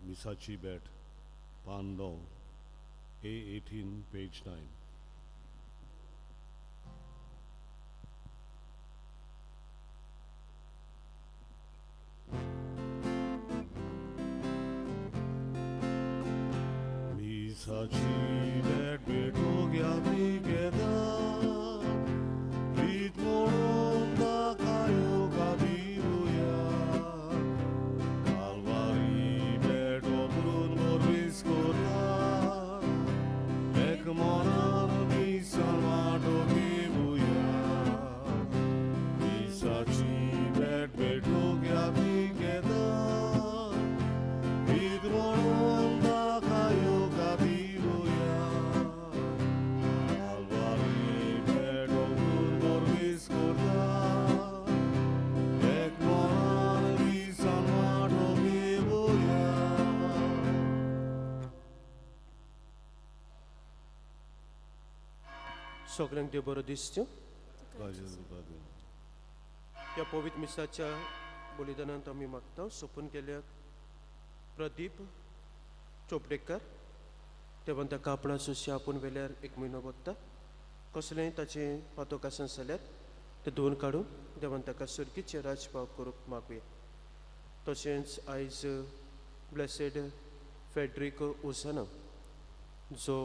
Misachi Bet, Pando, A18, page 9. Misachi Bet, Beto Gyami Geda, Ritmonda Kayo Kabiruya, Calvary Bet, Obrun Morvis Kota, Ekmonar Misalmato Kibuya, Misachi Bet, Beto Gyami Geda, Ritmonda Kayo Kabiruya, Calvary Bet, Obrun Morvis Kota, Ekmonar Misalmato Kibuya. सगळ्यांक देव बरो दीस दिवं. Rajazupadin. ह्या पवित्र मिसाच्या बलिदानांत आमी मागता सोपून गेल्याक प्रदीप चोपडेकर देवान ताका आपणाचो आपूण वेल्यार 1 म्हयनो भोगता. कसलेंय ताचें पातोक आसन जाल्यार ते धुवन काडून देवान ताका सुर्गीचे राजभाव करूंक मागुया. तशेंच आयज ब्लेसेड फेड्रिको उझाना जो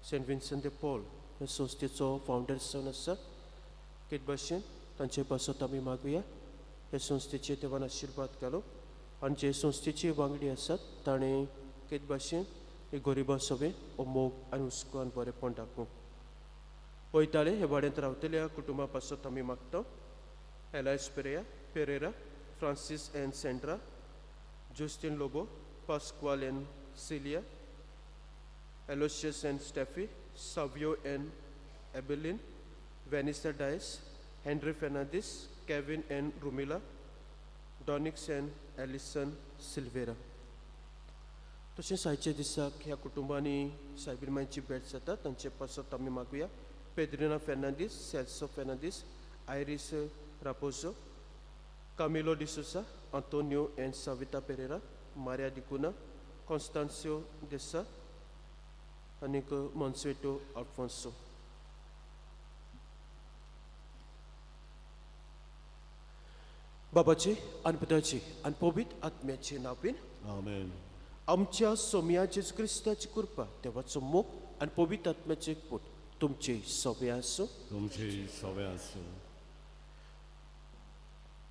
सेंट विन्संट de पॉल ह्या संस्थेचो फावंडर जावन आसा ते भाशेन तांचे पासत आमी मागुया. हे संस्थेचे देवान आशिर्वाद घालो आनी जे संस्थेचे वांगडी आसात ताणें ते भाशेन हे गरिबा सवे हो मोग आनी हुस्को आनी बरेंपण दाखोवंक वयताले. हे वाड्यांत रावतल्या कुटुंबा पासत आमी मागता. Aloysius Pereira, Francis and Sandra, Justin Lobo, Pascoal and Celia, Aloysius and Steffi, Savio and Ebeline, Vanessa Dias, Henry Fernandez, Kevin and Rumila, Donix and Alison Silveira. तशेंच आयच्या दिसाक ह्या कुटुंबांनी सायबीरमांची भेट जाता तांचे पासत आमी मागुया. Pedrina Fernandes, Celso Fernandes, Iris Raposo, Camilo D'Souza, Antonio and Savita Pereira, Maria Dicuna, Constancio Dessa, आनीक मॉन्सेटो आल्फोन्सो. बाबाचे आनी पिताचे आनी पवित्र आत्म्याचे नांवान Amen. आमच्या सोम्या जेजू क्रिस्ताची कृपा देवाचो मोग आनी पवित्र आत्म्याचे एकपूट तुमचे सगळे आसूं. तुमचे सवे आसूं.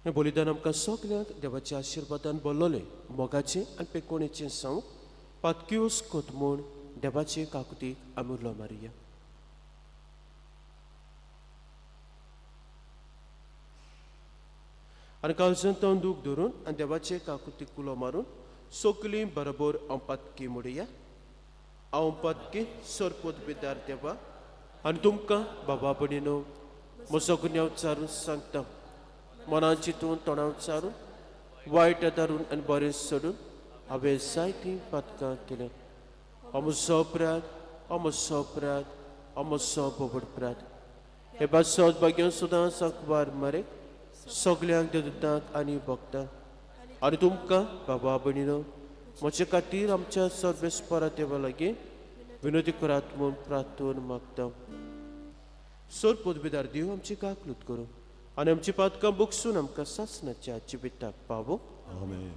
हें बलिदान आमकां सगल्यांक देवाच्या आशिर्वादान भरलोलें मोगाचें आनी पेकोणेचें सांगूंक पातकियोस कोत म्हूण देवाचे काकुतीक आमी उलो मारया. आनी काळजांत दूख धरून आनी देवाचे काकुतीक उलो मारून सगलीं बरोबर हांव पातकी म्हणुया. हांव पातकी सरपोत बिदार देवा आनी तुमकां बाबा भयणीनो म्हजो गुन्यांव विचारून सांगता. मनान चिंतून तोंडां विचारून वायट धरून आनी बरें सोडून हांवें जायतीं पातकां केल्यां. म्हजो अपराध, म्हजो अपराध, म्हजो बोबडपराध. हे बासोत भाग्य सुद्दां सांकवार मारे सगल्यांक देतांक आनी भोगता. आनी तुमकां बाबा भयणीनो म्हजे खातीर आमच्या सर्वेस्परा देवा लागीं विनोदी करात म्हूण प्रार्थून मागता. सोर पोदबीदार देव आमची काकलूत करूं आनी आमची पातकां बुकसून आमकां सासणाच्या जिविताक पावो. Amen.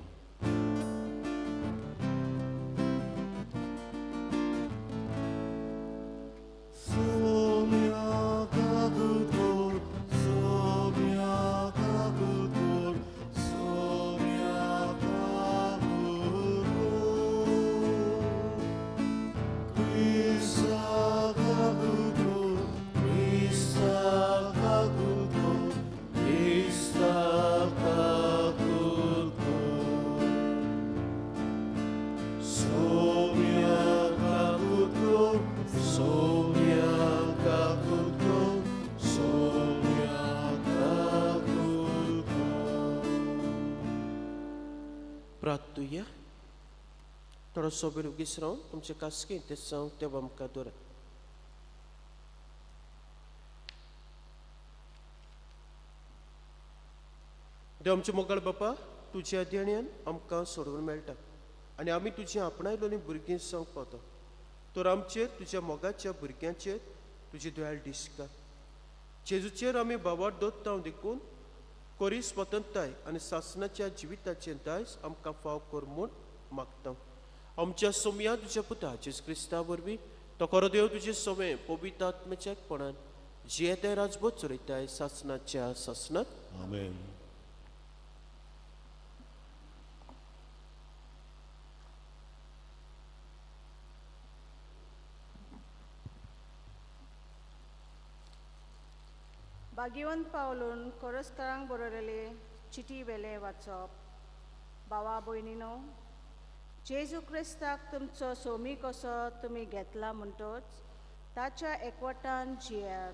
Pratuya थोडो सोबीर उगीस रावन तुमचे कासकी ते सांग ते आमकां दवरा. देव आमचे मोगाळ बापा तुज्या देण्यान आमकां सोडून मेळटा. आनी आमी तुजी आपणायलोलीं भुरगीं जावंक पावता तर आमचेर तुज्या मोगाच्या भुरग्यांचेर तुजी दयाळ दिसता जेजूचेर आमी बाबार दोत्तांव देखून कोरी स्वतंत्रताय आनी सासणाच्या जिविताचें दायज आमकां फाव कर म्हूण मागता आमच्या सोमया तुज्या पुता जेजू क्रिस्ता वरवीं तो खरो देव तुजे सोमे पवित्र आत्म्याच्यापणान जियेते राजभोग चलयताय सासणाच्या सासणात आमेन. भाग्यवंत पावलून कोरस्कारांक बरयलेले चिटी वेले वाचप भावा भयणीनो जेजू क्रिस्ताक तुमचो सोमी कसो तुमी घेतला म्हणटच ताच्या एकवटान जियात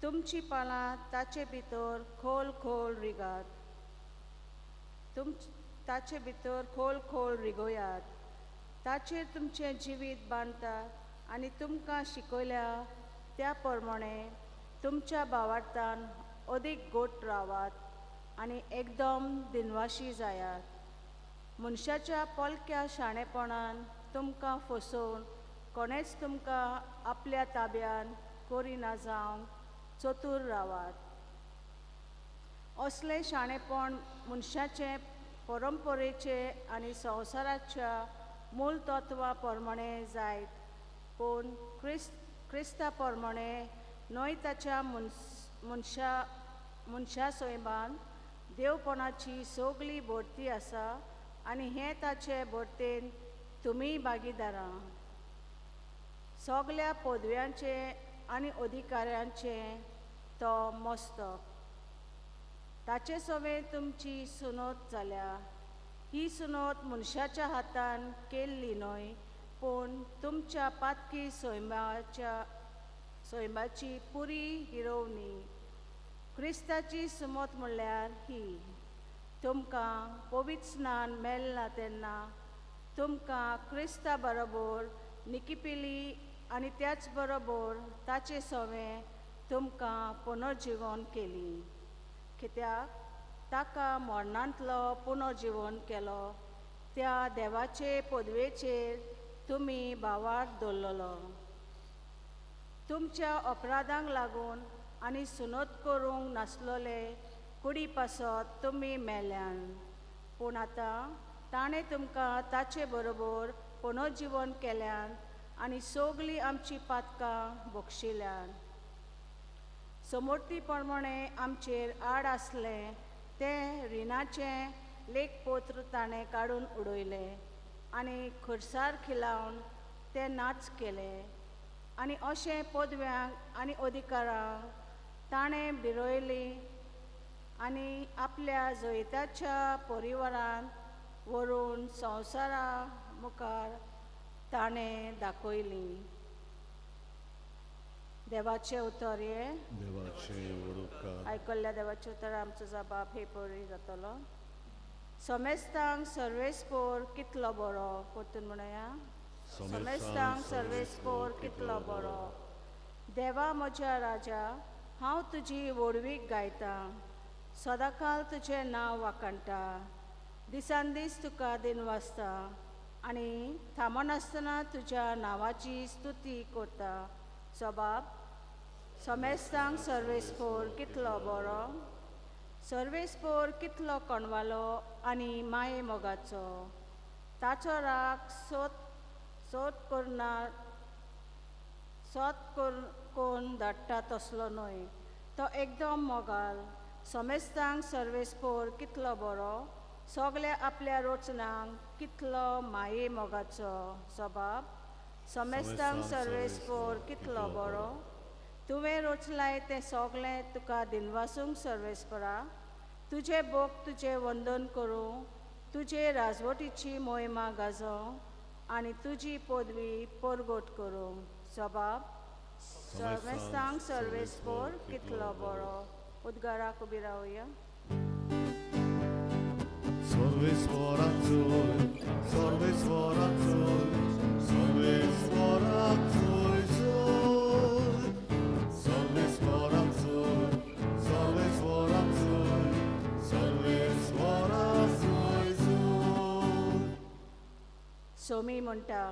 तुमची पालां ताचे भितर खोल खोल रिगात ताचे भितर खोल खोल रिगोयात ताचेर तुमचें जिवीत बांदतात आनी तुमकां शिकयल्या त्या प्रमाणे तुमच्या भावार्थान अदीक गोट रावात आनी एकदम दिनवाशी जायात मनशाच्या पलक्या शाणेपणान तुमकां फसोवन कोणेच तुमकां आपल्या ताब्यान करिना जावंक चतूर रावात असले शाणेपण मनशाचे परंपरेचे आनी संवसाराच्या मूळ तत्वां प्रमाणे जायत पूण क्रिस्ता प्रमाणे न्हय ताच्या मनशा सैमान देवपणाची सगळी भरती आसा आनी हे ताचे भरतेन तुमी भागीदारां सगळ्या पदव्यांचे आनी अधिकाऱ्यांचे तो मस्तक ताचे सवे तुमची सुनोत जाल्या ही सुनोत मनशाच्या हातान केल्ली न्हय पूण तुमच्या पातकी सैमाची पुरी हिरोवणी क्रिस्ताची सुमत म्हणल्यार ही तुमकां पवित्र स्नान मेळना तेन्ना तुमकां क्रिस्ता बरोबर निकिपिली आनी त्याच बरोबर ताचे सवे तुमकां पुनर्जीवन केली कित्याक ताका मरणांतलो पुनर्जीवन केलो त्या देवाचे पदवेचेर तुमी भावार दवरलो तुमच्या अपराधांक लागून आनी सुनोत करूंक नासलोले कुडी पासत तुमी मेल्यान पूण आतां ताणें तुमकां ताचे बरोबर पुनर्जीवन केल्यान आनी सगळीं आमची पातकां बक्षिल्ल्यान समोर्ती प्रमाणे आमचेर आड आसले ते रिणाचे लेखपोत्र ताणें काडून उडयले आनी खुर्सार खिलावन ते नाच केले आनी अशें पदव्यांक आनी अधिकारांक ताणें भिरयली आनी आपल्या जैताच्या परिवारान व्हरून संवसारा मुखार ताणें दाखयली देवाचे उतर हे देवाचे वडोवकार आयकल्ल्या देवाचे उतर आमचो जबाब हे परी जातलो समेस्तांक सर्वेस्पोर कितलो बरो परतून म्हणया समेस्तांक सर्वेस्पोर कितलो बरो देवा म्हज्या राजा हांव तुजी वडवीक गायता सदांकाल तुजें नांव वाखणटा दिसान दीस तुका दिनवासता आनी थांबनासतना तुज्या नांवाची स्तुती करता जबाब समेस्तांक सर्वेस्पोर कितलो बरो सर्वेस्पोर कितलो कणवालो आनी माये मोगाचो ताचो राग सोद कोरून धाडटा तसलो न्हय तो एकदम मोगाल समेस्तांक सर्वेस्पोर कितलो बरो सगल्या आपल्या रोचनांक कितलो माये मोगाचो जबाब समेस्तांक सर्वेस्पोर कितलो बरो तुवें रोचलाय तें सगलें तुका दिनवासूंक सर्वेस्परा तुजे बोग तुजें वंदन करूं तुजे राजवटीची मोहिमा गाजोवं आनी तुजी पदवी परगोट करूं जबाब समेस्तांक सर्वेस्पोर कितलो बरो उद्गाराक उबी रावया Sorvesporazzol, sorvesporazzol, sorvesporazzol, sorvesporazzol, sorvesporazzol, sorvesporazzol. Somi म्हणटा,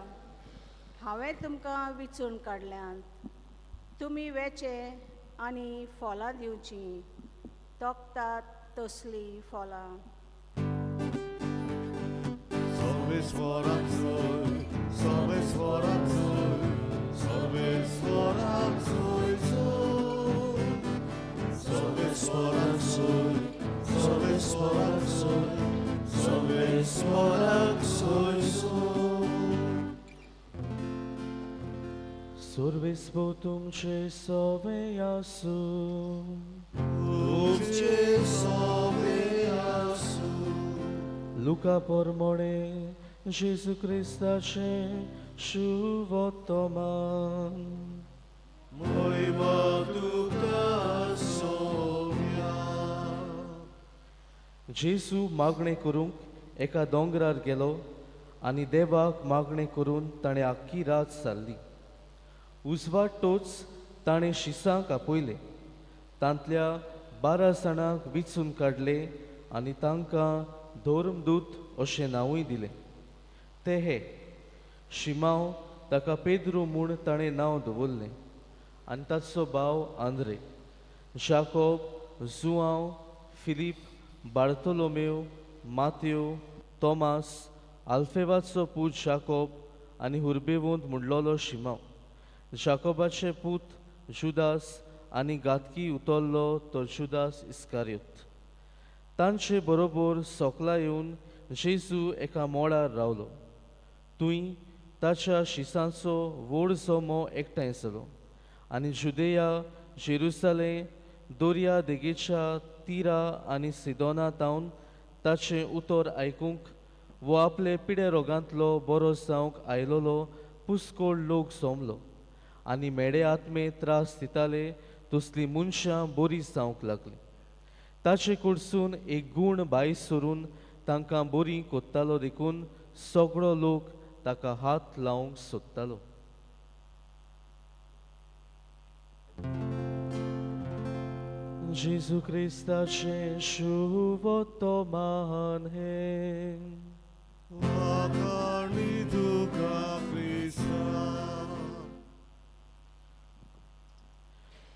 हांवें तुमकां विचून काडल्यान. तुमी वेचे आनी फॉलां दिवचीं, तोखतात तसलीं फॉलां. Sorbes foram zoi, sorbes foram zoi, sorbes foram zoi zoi. Sorbes foram zoi, sorbes foram zoi, sorbes foram zoi zoi. Sorbes votum ce sove asu. Upce sobe asu. Luca pormone Gesù Christa ce shuvotoman. Moi matuka somia. जेसू मागणें करूंक एका दोंगरार गेलो आनी देवाक मागणें करून ताणें आख्खी रात सारली. उजवाडटोच ताणें शिसांक आपयले. तांतल्या 12 जाणांक विचून काडले आनी तांकां धोर्मदूत अशें नांवूय दिलें. ते हे शिमाव, ताका पेद्रू म्हूण ताणें नांव दवरलें, आनी ताचो भाव Andre, Jacob, Joao, Philip, Bartholomew, Matthew, Thomas, आल्फेवाचो पूत जाकोब आनी हुर्बेवंत म्हणलोलो शिमाव, जाकोबाचे पूत जुदास आनी गातकी उतरलो तो जुदास इस्कारियोत. तांचे बरोबर सोकला येवन जेजू एका मोडार रावलो. थंय ताच्या शिसांचो व्हड जोमो एकठांय जालो आनी जुदेया, जेरुसालेम, दोर्या देगेच्या तिरा आनी सिदोना तावन ताचें उतर आयकूंक वो आपले पिडे रोगांतलो बरो जावंक आयलोलो पुस्कोळ लोक सोमलो आनी मेडे आत्मे त्रास दिताले तसलीं मनशां बरीं जावंक लागलीं. ताचे कडसून एक गूण भायर सरून तांकां बरीं कोत्तालो देखून सगळो लोक ताका हात लावंक सोदतालो. जेजू क्रिस्ताचें शुभवर्तमान हे. Makarni duka Krista.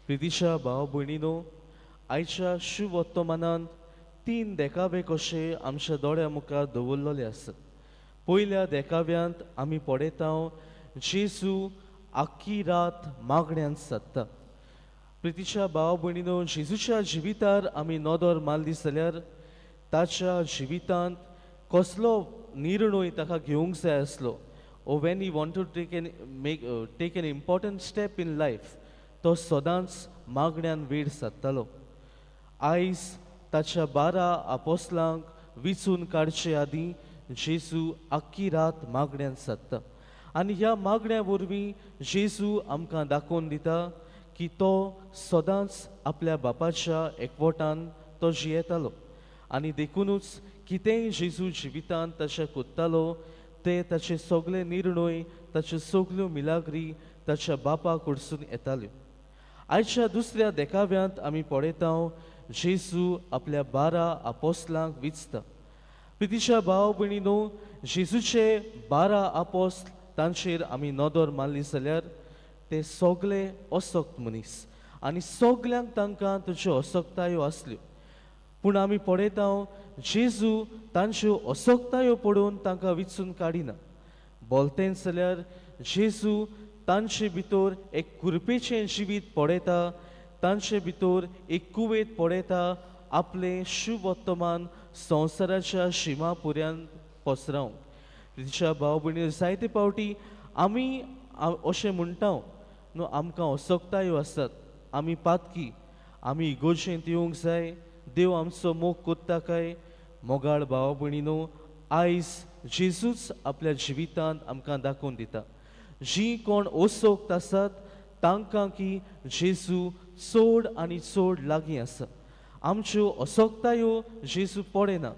प्रितीच्या भाव भयणीनो, आयच्या शुभ वर्तमानांत 3 देखावे कशे आमच्या दोळ्या मुखार दवरलेले आसात. पयल्या देखाव्यांत आमी पळयता जेजू आख्खी रात मागण्यांत सादता. प्रितीच्या भाव भयणीनो, जेजूच्या जिवितार आमी नदर मारली जाल्यार ताच्या जिवितांत कसलो निर्णय ताका घेवंक जाय आसलो, oh when he wanted to take an important step in life, तो सदांच मागण्यांत वेळ सादतालो. आयज ताच्या 12 आपोस्लांक विचून काडचे आदीं जेजू आख्खी रात मागण्यांत सादता. आनी ह्या मागण्या वरवीं जेजू आमकां दाखोवन दिता की तो सदांच आपल्या बापाच्या एकवटान तो जियेतालो. आनी देखूनच कितेंय जेजू जिवितांत ताच्या कोत्तालो ते ताचे सगळे निर्णय, ताच्यो सगल्यो मिलाग्री ताच्या बापा कडसून येताल्यो. आयच्या दुसऱ्या देखाव्यांत आमी पळयता जेजू आपल्या 12 आपोस्लांक विचता. प्रितीच्या भाव भयणीनो, जेजूचे 12 आपोस्ल तांचेर आमी नदर मारली जाल्यार ते सगळे असक्त मनीस आनी सगल्यांक तांकां ताच्यो असक्तायो आसल्यो. पूण आमी पळयता जेजू तांच्यो असक्तायो पडोवन तांकां विचून काडिना. बोलतें जाल्यार जेजू तांचे भितर एक कुरपेचें जिवीत पळयता, तांचे भितर एक कुवेत पळयता आपलें शुभ वर्तमान संवसाराच्या शिमा पर्यंत पसरावंक. तिच्या भाव भयणी, जायते फावटी आमी अशें म्हणटा न्हू, आमकां असक्तायो आसात, आमी पातकी, आमी इगोर्जेंत येवंक जाय, देव आमचो मोग कोत्ता काय. मोगाळ भाव भयणीनो, आयज जेजूच आपल्या जिवितांत आमकां दाखोवन दिता. जीं कोण असोक्त आसात तांकां की जेजू चड आनी चड लागीं आसा. आमच्यो असोक्तायो जेजू पळयना.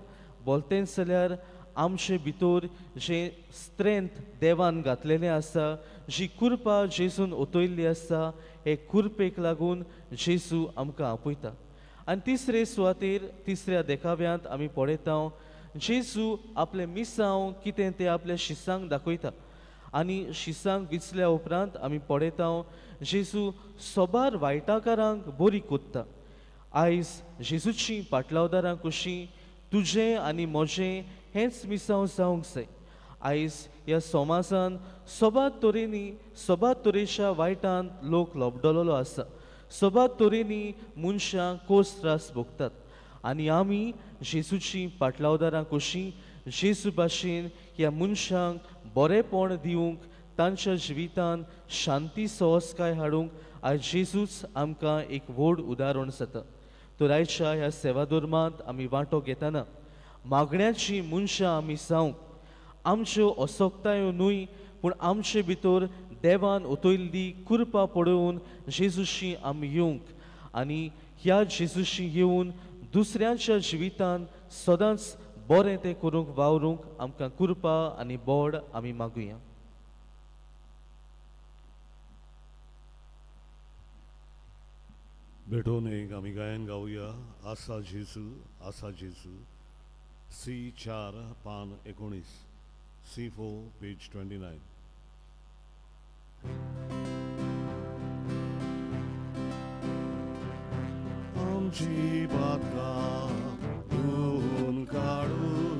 बोलतें जाल्यार आमचे भितर जें स्ट्रेंथ देवान घातलेलें आसा, जी कुरपा जेजून ओतयल्ली आसा, हे कुरपेक लागून जेजू आमकां आपयता. आनी तिसरे सुवातेर, तिसऱ्या देखाव्यांत आमी पळयता जेजू आपले मिसांव कितें तें आपल्या शिसांक दाखयता आनी शिसांक विचल्या उपरांत आमी पळयता जेजू सोबार वायटाकारांक बरी कोत्ता. आयज जेजूची पाटलावदारां कशीं तुजें आनी म्हजें हेंच मिसांव जावंक जाय. आयज ह्या समाजान सोबात तरेच्या वायटान लोक लोबडलेलो आसा. सोबात तरेनी मनशां कोस त्रास भोगतात आनी आमी जेजूची पाटलावदारां कशीं जेजू भाशेन ह्या मनशांक बरेपण दिवंक तांच्या जिवितान शांती सहजकाय हाडूंक आयज जेजूच आमकां एक व्हड उदाहरण जाता. तर आयच्या ह्या सेवा धर्मांत आमी वांटो घेतना मागण्याची मनशां आमी जावंक, आमच्यो असोक्तायो न्हय पूण आमचे भितर देवान ओतयल्ली कृपा पळोवन जेजूशी आमी येवंक आनी ह्या जेजूशी येवन दुसऱ्यांच्या जिवितान सदांच बरें तें करूंक वावरूंक आमकां कृपा आनी बोड आमी मागुया. भेटून एक आमी गायन गावया. आसा जेजू, आसा जेजू. C4 पान 19, C4 पेज 29. आमची बातकां धुवून काडून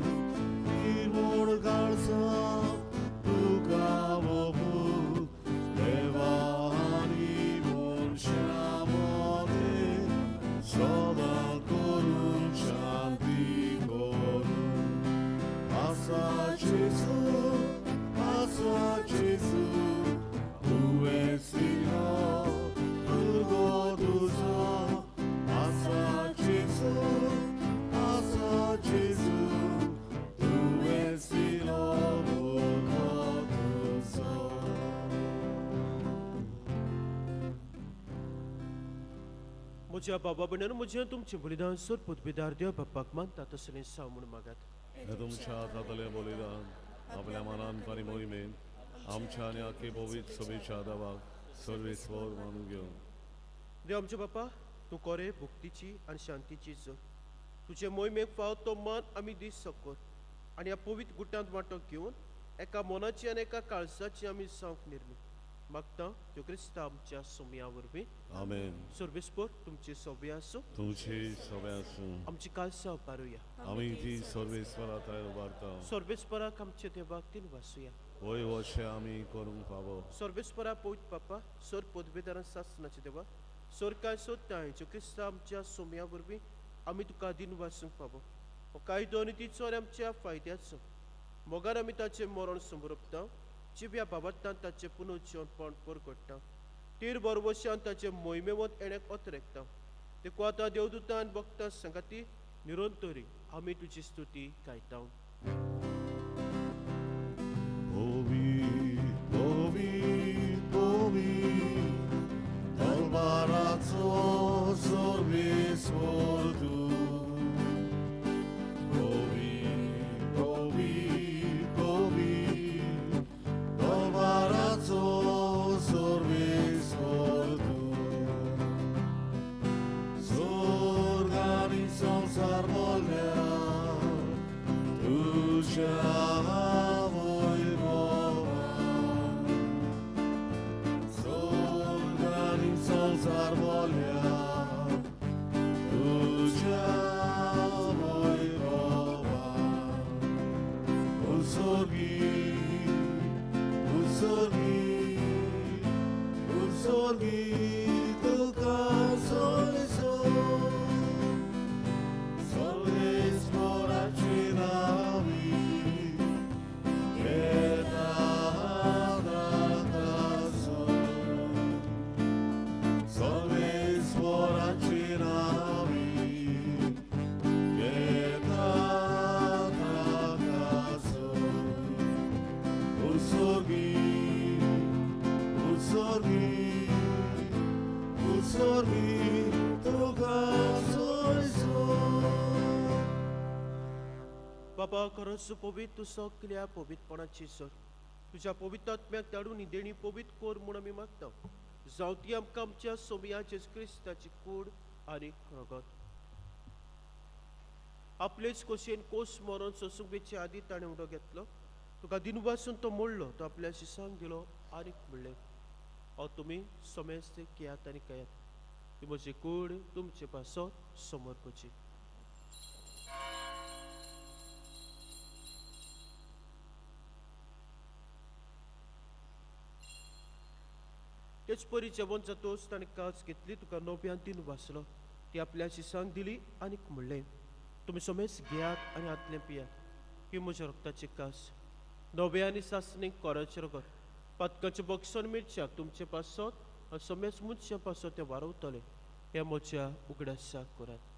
निर्मळ काळजां तुका वोबूं देवा आनी मनशां मदें सदां करून शांती करून. आसा जेजू, आसा जेजू, तुवें सिरो दुर्गो तुजो. आसा जेजू, आसा जेजू, तुवें सिरो दुर्गो तुजो. म्हज्या बाबा भयणांनो, म्हजें तुमचें बलिदान सोड पुतबिदार देव बाप्पाक मानता तसलें साव म्हूण मागात. हे तुमच्या हातांतलें बलिदान आपल्या मनांत आनी मोहिमेन आमच्या आनी आख्खे पवित्र सभेच्या देवाक सर्वेस्वर मानून घेवन. देव आमचे बापा, तूं कोरे भुक्तीची आनी शांतीची जोड. तुजे मोहिमेक फावत तो मान आमी दीस सकोर आनी ह्या पवित्र गुटांत वांटो घेवन एका मनाची आनी एका काळजाची आमी जावंक निर्मी मागता. त्यो क्रिस्ता आमच्या सोमया वरवीं. आमेन. सर्वेस्पर तुमची सोबी आसूं, तुमची सभा आसूं. आमची काळजां उबारुया. आमी ती सर्वेस्वराताय उबारता. सर्वेस्पराक आमचे देवाक तीन वासुया. वय अशें आमी करूंक फावो. सर्वेस्परा पवित्र बापा, सर पदवेदारां सासनाचे देवा, सर काय सोदता ज्यो क्रिस्ता आमच्या सोमया वरवीं आमी तुका दिन वासूंक फावो. हो कांय दोनीतीचो आनी आमच्या फायद्याचो मोगान आमी ताचें मरण समोरपता. जिव्या बाबतान ताचें पुनर्जीवनपण परगट्टा. तीर बरवशान ताचें मोहिमेवंत येण्याक ओतरेकता. देखून आतां देवदूतां आनी भक्तां संगाती निरंतरी आमी तुजी स्तुती गायता. Ovi, ovi, ovi, Dolbarazzo sorvisvor tu. Ovi, ovi, ovi, Dolbarazzo sorvisvor tu. Zorganizam sarvolea, tuja. Zarvolia, tuja Wojrowa, usorgi, tylko solso, solis poracinawi, बाबा खरोच पवित्र तूं सगल्या पवित्रपणाची सर तुज्या पवित्रात्म्याक धाडून ही देणी पवित्र कोर म्हूण आमी मागता. जावं ती आमकां आमच्या सोमया जेजू क्रिस्ताची कूड आनी रगत. आपलेच कोशेन कोस मरण सोसूंक बेचे आदी ताणें उडो घेतलो तुका दिनवासून तो मोडलो तो आपल्या शिसांक दिलो आनीक म्हणलें हो तुमी सोमेस्त घेयात आनी खायात ही म्हजी कूड तुमचे पासत समर्पची. तेच परी जेवण जातोच ताणें काच घेतली तुका नव्यान तीन वाचलो ती आपल्या शिसांक दिली आनीक म्हणलें तुमी सोमेस घेयात आनी आतलें पियात ही म्हज्या रक्ताची कास नव्या आनी सासणेक कोराचें रगत पातकाचें बक्षण मिरच्याक तुमचे पासत सोमेस मुनशा पासत तें वारवतलें हें म्हज्या उगडासाक करात.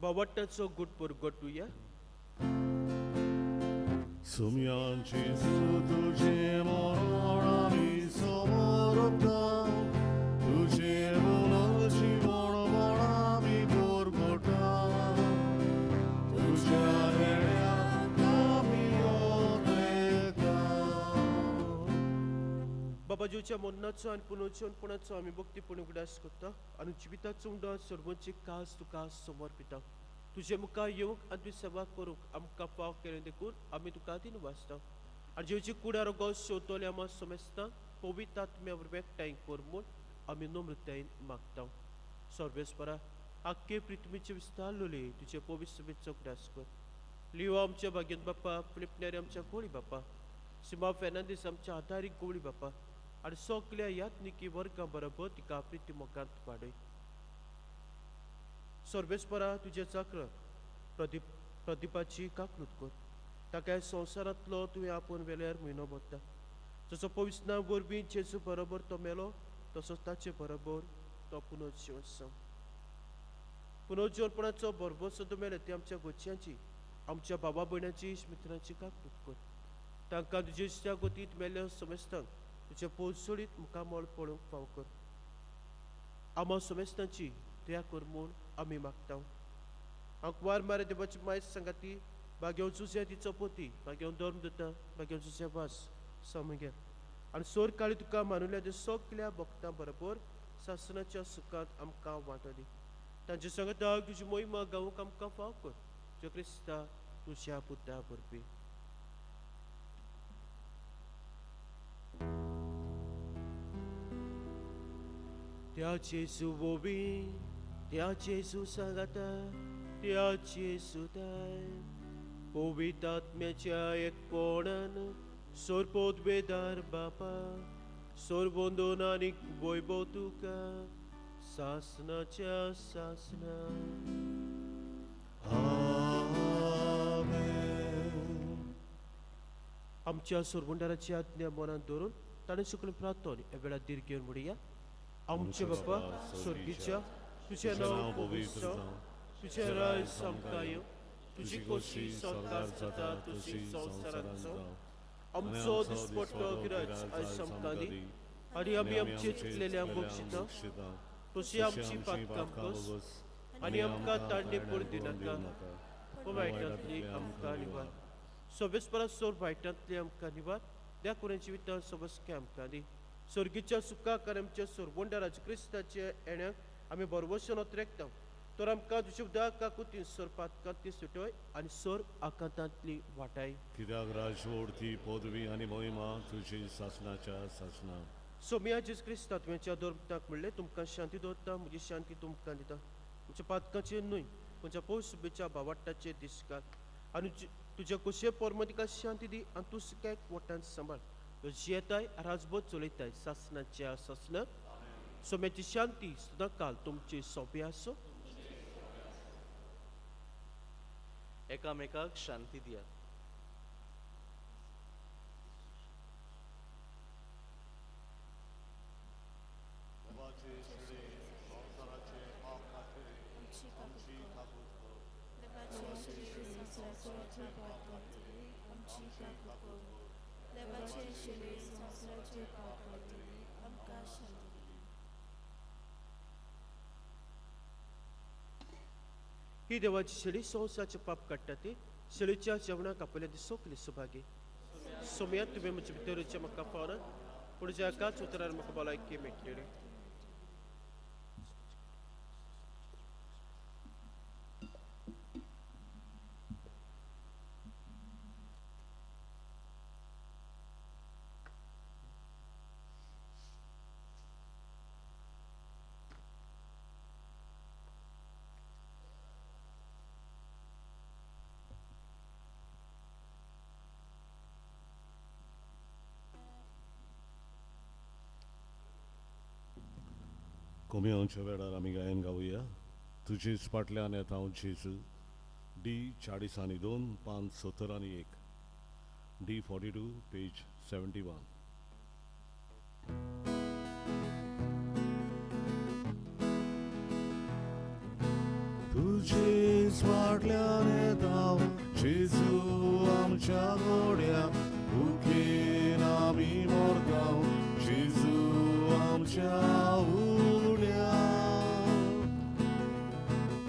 बावट्टाचो गुटपूर गोटुया सुमयांची तुझे मरण आमी समोरता तुझे मुलाची बडबड आमी बोरगोटा तुझ्या येण्याक आमी येता. बाबाजीच्या मरणाचो आनी पुनर्जीवनपणाचो आमी भक्तीपण उगडास करता आनी जिविताचो उंडा सर्वांची कास तुका समर्पिता. तुजे मुखार येवंक आनी तुजी सेवा करूंक आमकां पाव केलें देखून आमी तुका दिन वाचता आनी जेवची कुडार गोस शेवतले आमा सोमेस्ता पवित्र आत्म्या एकठांय कर म्हूण आमी नम्रतायेन मागता. सर्वेस्परा आख्खे पृथ्वीचे विस्तारलोले तुजे पवित्र सभेचो उगडास कर. लिओ आमच्या भाग्यन बापा फिलिपनेरी आमच्या गोळी बापा सिमा फेर्नांदीस आमच्या आधारीक गोळी बापा आनी सगल्या यात्निकी वर्गां बरोबर तिका प्रिती मोगांत वाडय. सर्वेस्परा तुजे चाकर प्रदीपाची काकूट कर ताका संवसारांतलो तुवें आपूण वेल्यार म्हयनो बदता जसो पवित्र नांव वरवीं जेजू बरोबर तो मेलो तसोच ताचे बरोबर तो पुनर्जीवन जावं. पुनर्जीवनपणाचो बरोबर सुद्दां मेले ती आमच्या गोच्यांची आमच्या भावा भयणांची मित्रांची काकूट कर तांकां तुजे इश्टा गोतीत मेल्ल्या सोमेस्तांक तुजे पोलसोडीत मुखामोळ पळोवंक फाव कर. आमा सोमेस्तांची दया कर म्हूण आमी मागता. हांव वार मारे देवाची मायज सांगाती भाग्याव जुझे तिचो पोती भाग्याव धर्म दिता भाग्याव जुझे वास सामुगेर आनी सोर काळी तुका मानुल्या ते सगल्या भक्तां बरोबर सासणाच्या सुखांत आमकां वांटो दी. तांचे सांगता तुजी मोहिमा गावूंक आमकां फाव कर जो क्रिस्ता तुज्या पुता परबी. त्या जेजू वोवी त्या जेजू सांगाता त्या जेजू दाय पवित्र आत्म्याच्या एकपणान सोरपोत बेदार बापा सोरबोंदोन आनी वैभव तुका सासनाच्या सासना. आमच्या सोरबोंडाराची आज्ञा मनात धरून ताणें सकयल प्रार्थना ह्या वेळार दीर घेवन म्हणया. आमचे बापा स्वर्गीच्या तुझे नाव पवित्र जावं तुझे राज आमकां येवं तुजी खोशी स्वर्गांत जाता तशी संवसारांत जावं. आमचो दिसपट्टो गिराज आयज आमकां दी आनी आमी आमचे चुकलेल्यांक बक्षिता तशी आमची पातकां बस आनी आमकां तांडे पडदी नाका पूण वायटांतली आमकां निवार. सोबेस्परा सोर वायटांतली आमकां निवार त्या कोणाची विटां सबसके आमकां दी. स्वर्गीच्या सुखाक आनी आमच्या सोरबोंडा राजक्रिस्ताचे येण्याक आमी बरवशेन ओतरेकता तर आमकां तुज्या उदक काकुतीन सोर पातकांतली सुटय आनी सोर आकांतांतली वाटाय. कित्याक राजवडती पदवी आनी मोहिमा तुजी सासणाच्या सासना. सोम्या जेजू क्रिस्ता तुवेंच्या धर्मताक म्हणलें तुमकां शांती दवरता म्हजी शांती तुमकां दिता. तुमच्या पातकांचेर न्हय तुमच्या पौश शुभेच्या भावाटाचेर दिसकाल आनी तुज्या कुशे पोरमो तिका शांती दी आनी तूं सुक्याक वटान सांबाळ. जियेताय राजभर चलयताय सासणाच्या सासना. सोम्याची शांती सदां काल तुमची सोबी आसो. एकामेकाक शांती दियात. ही देवाची शेळी संवसाराचे पाप काडटा ती शेळीच्या जेवणाक आपल्या ती सोकली सुभागी. सोम्या तुवें म्हजे भितरचे म्हाका फॉरन पुढच्या एकाच उतरार म्हाका भलायकी मेळटली. कोमियांच्या वेळार आमी गायन गावया. तुजेच फाटल्यान येता हांव जेजू. डी 40 पान 70 डी 42 पेज 71. तुजेच फाटल्यान येता हांव जेजू आमच्या गोड्या भुकेन आमी मरताव जेजू आमच्या उड्या.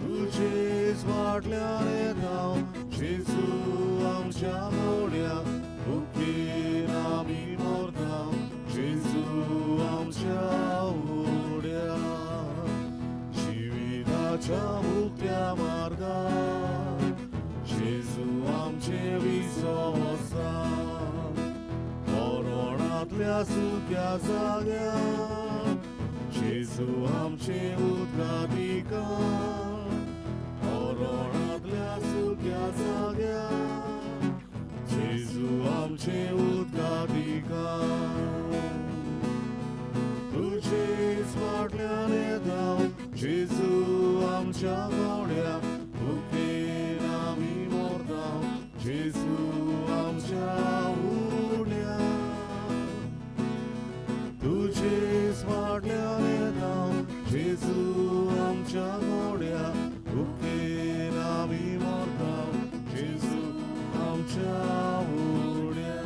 तुजेच फाटल्यान येता हांव जेजू आमच्या गोड्या भुकेन आमी मरताव जेजू आमच्या उड्या. जिविताच्या मुक्त्या मार्गार जेजू आमचे विश्वासार मरणांतल्या सुख्या जाग्यार जेजू आमचे उद्गातिकार. मरणांतल्या सुख्या जाग्यार जेजू आमचे उद्गातिकार. तुजेच फाटल्यान येता हांव जेजू आमच्या गोड्या भुकेन आमी मरताव जेजू आमच्या उड्या. तुजेच फाटल्यान येता हांव जेजू आमच्या गोड्या भुकेन आमी मरताव जेजू आमच्या उड्या.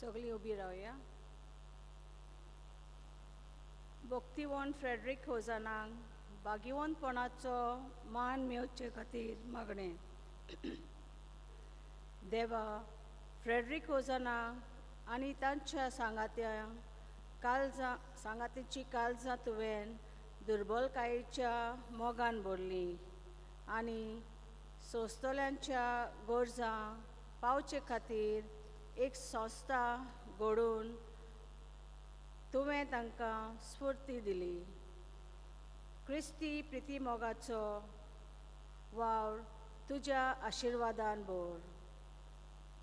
सगळीं उबी रावया. भक्तिवंत फ्रेडरीक होजानाक भागिवंतपणाचो मान मेळचे खातीर मागणें. देवा, फ्रेडरीक होजाना आनी तांच्या सांगातीची काळजां तुवें दुर्बलकायेच्या मोगान भरलीं आनी सोंसतल्यांच्या गरजां पावचे खातीर एक संस्था घडोवन तुवें तांकां स्फूर्ती दिली. क्रिस्ती प्रिती मोगाचो वावर तुज्या आशिर्वादान भर.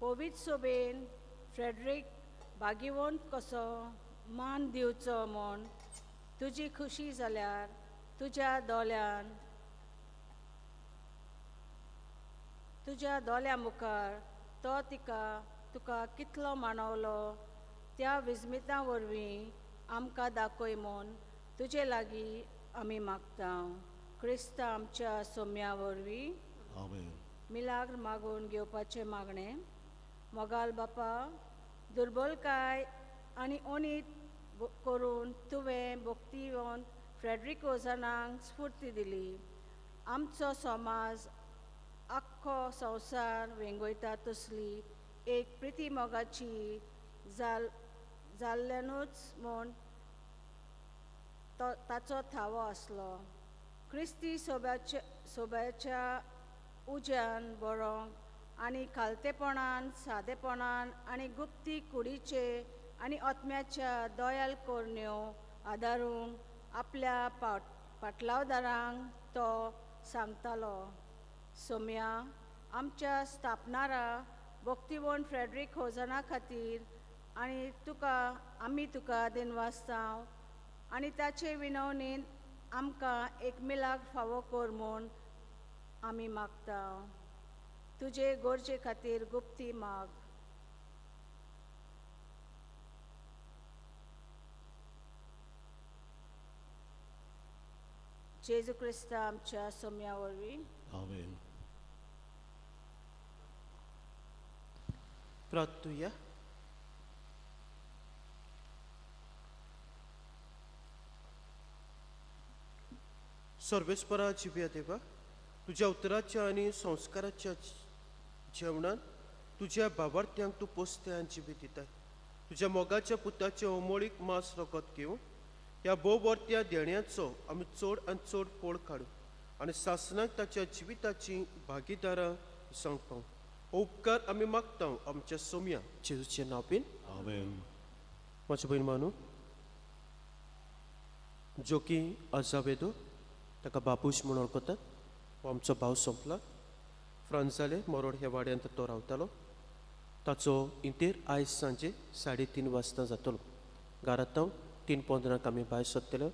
पवित्र सोबेन फ्रेडरीक भागिवंत कसो मान दिवचो म्हूण तुजी खुशी जाल्यार तुज्या दोल्या मुखार तो तुका कितलो मानवलो त्या विस्मिता वरवीं आमकां दाखय म्हूण तुजे लागीं आमी मागतांव. क्रिस्त आमच्या सोम्या वरवीं आमेन. मिलाग्र मागून घेवपाचें मागणें. मोगाल बापा, दुर्बलकाय आनी ओनीत करून तुवें भक्तिवंत फ्रेडरीक होजानाक स्फूर्ती दिली. आमचो समाज आख्खो संवसार वेंगयता तसली एक प्रिती मोगाची जाल्ल्यानूच म्हूण ताचो थावो आसलो. क्रिस्ती सोब्याच्या उज्यान बरोंक आनी खालतेपणान सादेपणान आनी गुप्ती कुडीचे आनी आत्म्याच्या दोयाल कोरण्यो आदारूंक आपल्या पाटलावदारांक तो सांगतालो. सोम्या, आमच्या स्थापनारा भक्तिवंत फ्रेडरीक होजाना खातीर आनी आमी तुका दिनवासतांव आनी ताचे विनवणेंत आमकां एक मिलाग फावो कर म्हूण आमी मागतांव. तुजे गरजे खातीर गुप्ती माग. जेजू क्रिस्त आमच्या सोम्या वरवीं आमेन. प्रार्थूया. सर्वेस्परा जिव्या देवा, तुझ्या उतराच्या आणि संस्काराच्या जेवणात तुझ्या भावार्थ्यांक तूं पोसते आनी जिवी दिताय. तुझ्या मोगाच्या पुताचे ओमोळीक मास रगत घेवन ह्या भोववर्त्या देण्याचो आमी चड आनी चड पोळ काडू आनी सासणाक ताच्या जिविताची भागीदारां जावंक पावूं. हो उपकार आमी मागता आमच्या सोम्या जेजूचे नांवान. आमेन. म्हाजी भयण मानू जो की अजावेदो ताका बापूश म्हूण वळखतात. हो आमचो भाव सोंपला. फ्रांसाले मोरोड ह्या वाड्यांत तो रावतालो. ताचो इंतेर आयज सांजे 3:30 वाजता जातलो. घरांत 3:15 आमी भायर सरतले,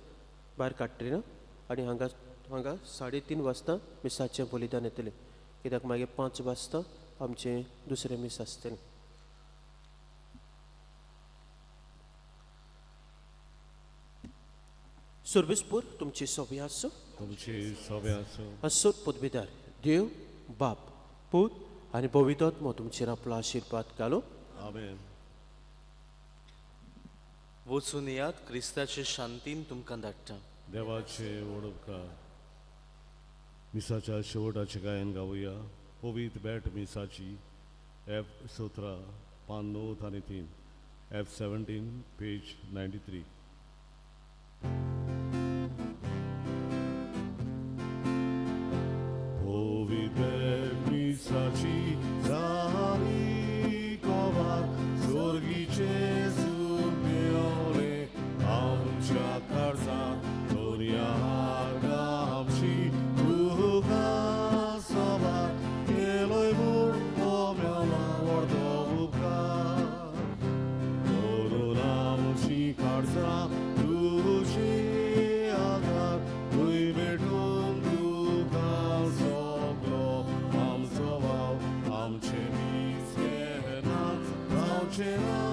भायर काडटली ना आनी हांगा 3:30 वाजता मिसाचें बलिदान येतलें. कित्याक मागीर 5 वाजता आमचें दुसरें मीस आसतलें. सर्वेस्पूर तुमची सोबी आसूं. तुमची सव्या असो. असोत पदवीदार देव बाप पूत आनी पवित्रात्मो तुमचेर आपलो आशिर्वाद घालो. आमेन. वचून यात क्रिस्ताचे शांतीन तुमकां धाडटा. देवाचे व्हड उपकार. मिसाच्या शेवटाचे गायन गावुया. पवित्र बॅट मिसाची F17 पान 9 आनी 3, F17 पेज 93. पवित्र मिसाची जाली कोवार स्वर्गीचे सुपेवले आमच्या काळजात दोनया आमची तुका सवार केलोय म्हूण पोम्याला व्हडलो उपकार करून आमची काळजां तुजी आदार तुय भेटून तुका सोगलो आमचो भाव आमचे मीस घेनात जावचे ना